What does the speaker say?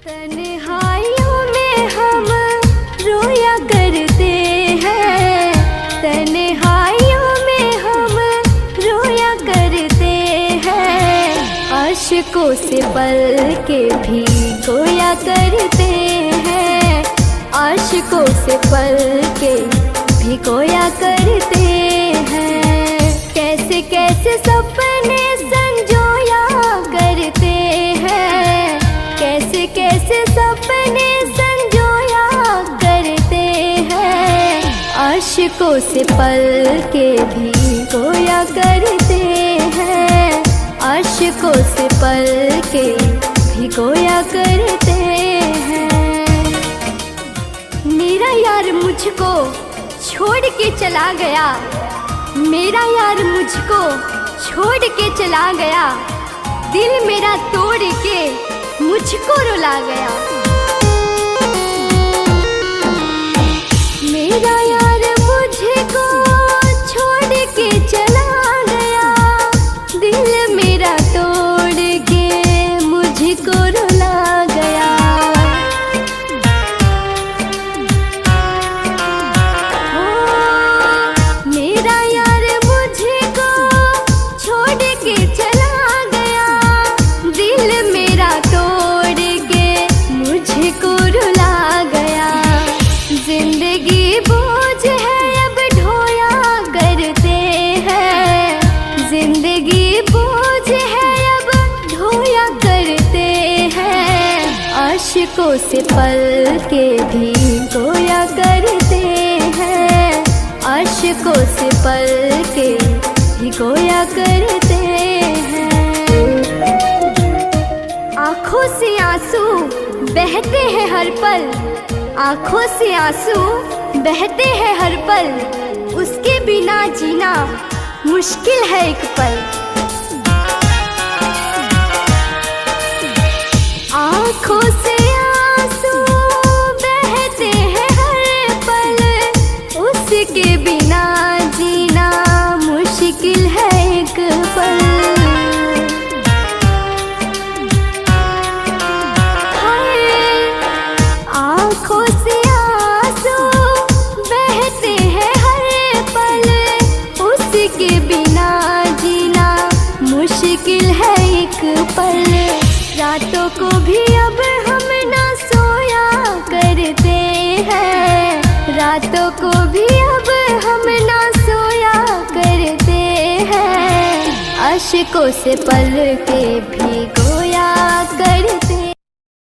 तन्हाइयों में हम रोया करते हैं, तन्हाइयों में हम रोया करते हैं, आशिकों से पल के भिगोया करते हैं, आशिकों से पल के भिगोया करते हैं। कैसे कैसे सपने संजोया करते हैं, कैसे कैसे सपने संजोया करते हैं, आशिकों से पल के भिगोया करते हैं, आशिकों से पल के भिगोया करते हैं। मेरा यार मुझको छोड़ के चला गया, मेरा यार मुझको छोड़ के चला गया, दिल मेरा तोड़ के मुझको रुला गया। मेरा यार मुझको छोड़ के चला गया, दिल मेरा तोड़ के मुझको रुला गया। मेरा यार मुझको छोड़ के चला गया, दिल मेरा तोड़ के मुझको रुला गया। जिंदगी बोझ है अब ढोया करते हैं, जिंदगी बोझ है अब ढोया करते हैं, आशिकों से पल के भिगोया करते हैं, आशिकों से पल के भिगोया करते हैं। आँखों से आंसू बहते हैं हर पल, आँखों से आंसू बहते हैं हर पल, उसके बिना जीना मुश्किल है एक पल। आँखों से आंसू बहते हैं हर पल, उसके बिना जीना मुश्किल है एक पल। आँखों से आंसू बहते हैं हर पल, उसके बिना जीना मुश्किल है एक पल। रातों को भी अब हम ना सोया करते हैं, रातों को भी अब हम ना सोया करते हैं, आशिकों से पल के भिगोया करते